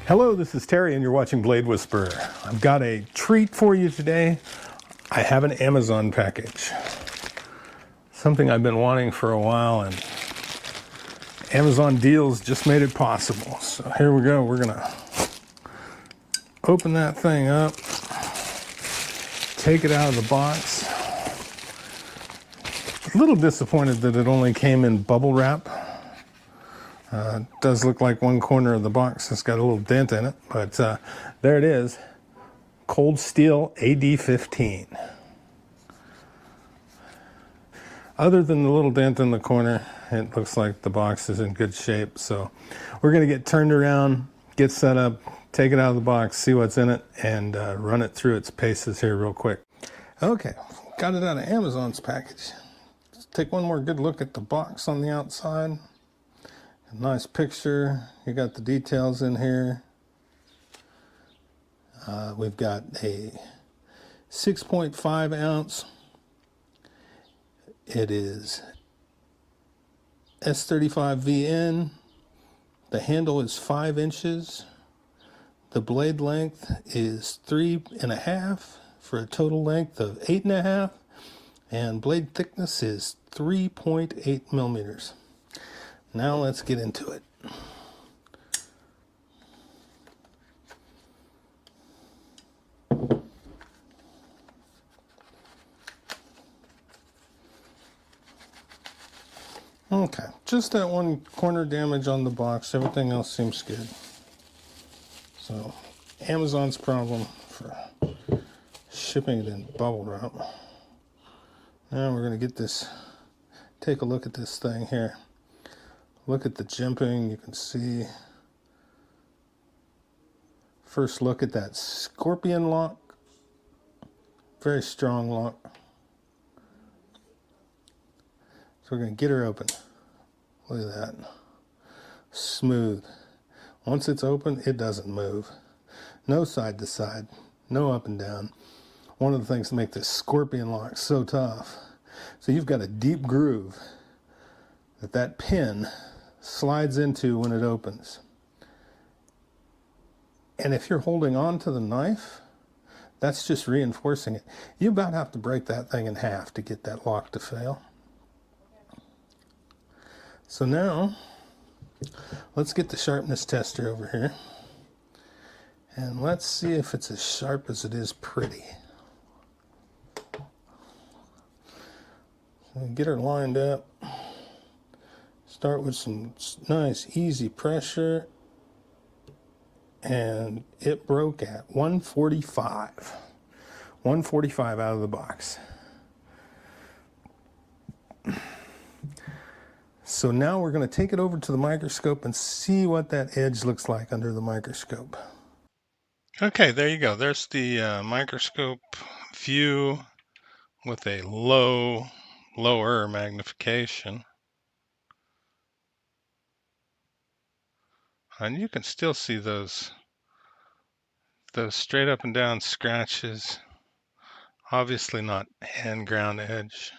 Hello, this is Terry and you're watching Blade Whisperer. I've got a treat for you today. I have an Amazon package. Something I've been wanting for a while, and Amazon deals just made it possible. So here we go. We're gonna open that thing up, take it out of the box. A little disappointed that it only came in bubble wrap. It does look like one corner of the box has got a little dent in it, but there it is. Cold Steel AD-15. Other than the little dent in the corner, it looks like the box is in good shape. So we're going to get turned around, get set up, take it out of the box, see what's in it, and run it through its paces here real quick. Okay, got it out of Amazon's package. Let's take one more good look at the box on the outside. A nice picture. You got the details in here. We've got a 6.5 ounce. It is S35VN. The handle is 5 inches. The blade length is 3.5 for a total length of 8.5. And blade thickness is 3.8 millimeters. Now let's get into it. Okay, just that one corner damage on the box. Everything else seems good. So, Amazon's problem for shipping it in bubble wrap. Now we're going to get this, take a look at this thing here. Look at the jimping, you can see. First look at that scorpion lock. Very strong lock. So we're going to get her open. Look at that. Smooth. Once it's open, it doesn't move. No side to side. No up and down. One of the things that make this scorpion lock so tough. So you've got a deep groove that pin slides into when it opens. And if you're holding on to the knife, that's just reinforcing it. You about have to break that thing in half to get that lock to fail. So now, let's get the sharpness tester over here. And let's see if it's as sharp as it is pretty. So get her lined up. Start with some nice, easy pressure. And it broke at 145. 145 out of the box. So now we're going to take it over to the microscope and see what that edge looks like under the microscope. Okay, there you go. There's the microscope view with a lower magnification. And you can still see those straight up and down scratches. Obviously not hand ground edge.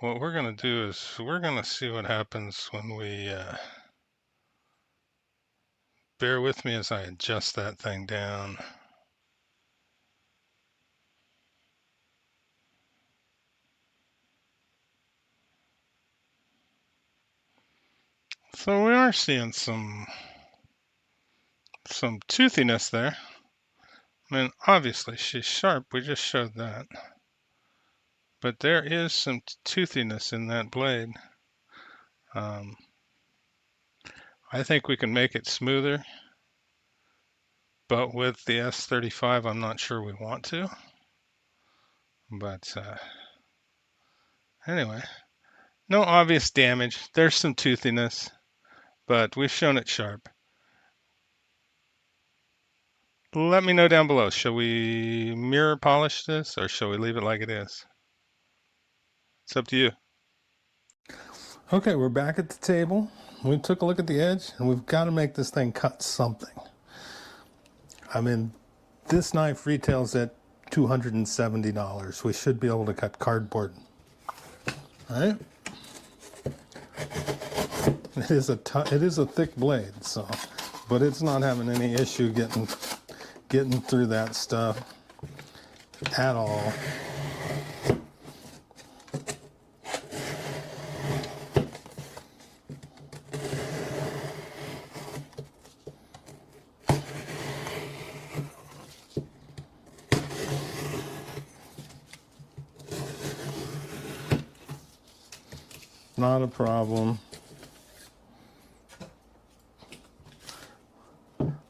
What we're going to do is we're going to see what happens when we bear with me as I adjust that thing down. So we are seeing some toothiness there. I mean, obviously she's sharp, we just showed that. But there is some toothiness in that blade. I think we can make it smoother, but with the S35, I'm not sure we want to. But anyway, no obvious damage. There's some toothiness, but we've shown it sharp. Let me know down below. Shall we mirror polish this, or shall we leave it like it is? It's up to you. Okay, we're back at the table. We took a look at the edge, and we've got to make this thing cut something. I mean, this knife retails at $270. We should be able to cut cardboard. All right. It is a thick blade, so, but it's not having any issue getting through that stuff at all. Not a problem.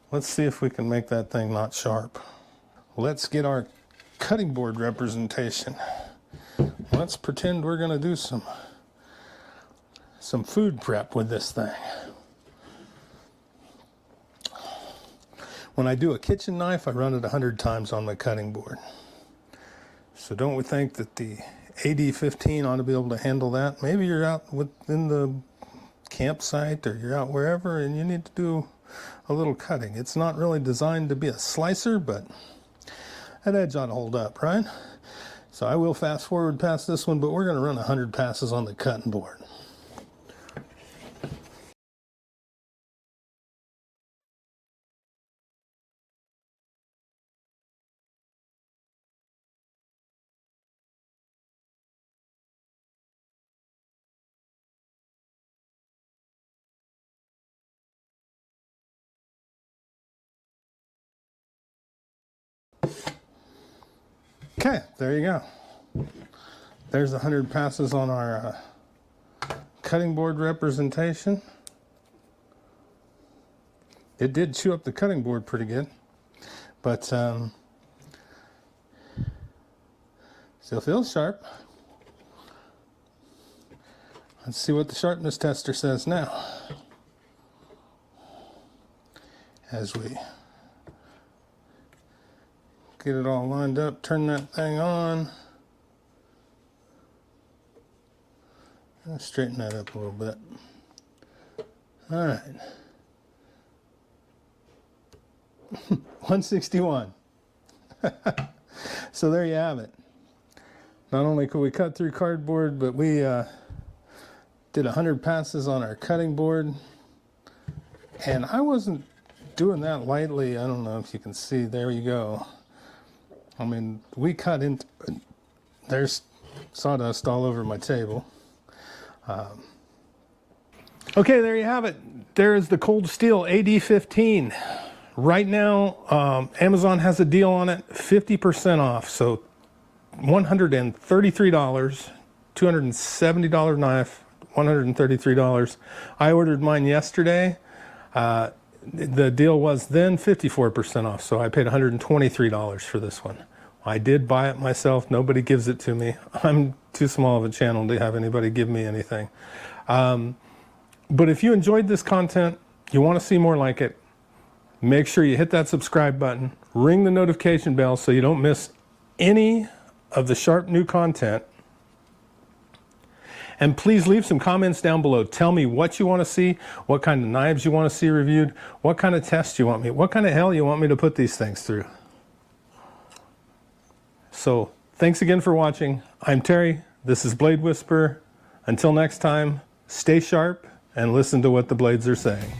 Let's see if we can make that thing not sharp. Let's get our cutting board representation. Let's pretend we're going to do some food prep with this thing. When I do a kitchen knife, I run it 100 times on my cutting board. So don't we think that the AD-15 ought to be able to handle that? Maybe you're out within the campsite, or you're out wherever and you need to do a little cutting. It's not really designed to be a slicer, but that edge ought to hold up, right? So I will fast forward past this one, but we're going to run 100 passes on the cutting board. Okay, there you go. There's 100 passes on our cutting board representation. It did chew up the cutting board pretty good, but still feels sharp. Let's see what the sharpness tester says now. As we get it all lined up, turn that thing on. Let's straighten that up a little bit. All right. 161. So there you have it. Not only could we cut through cardboard, but we did 100 passes on our cutting board. And I wasn't doing that lightly. I don't know if you can see. There you go. I mean, we cut into, there's sawdust all over my table. Okay, there you have it. There's the Cold Steel AD-15. Right now, Amazon has a deal on it, 50% off. So $133, $270 knife, $133. I ordered mine yesterday. The deal was then 54% off, so I paid $123 for this one. I did buy it myself. Nobody gives it to me. I'm too small of a channel to have anybody give me anything. But if you enjoyed this content, you want to see more like it, make sure you hit that subscribe button, ring the notification bell so you don't miss any of the sharp new content. And please leave some comments down below. Tell me what you want to see, what kind of knives you want to see reviewed, what kind of tests you want me, what kind of hell you want me to put these things through. So thanks again for watching. I'm Terry. This is Blade Whisperer. Until next time, stay sharp and listen to what the blades are saying.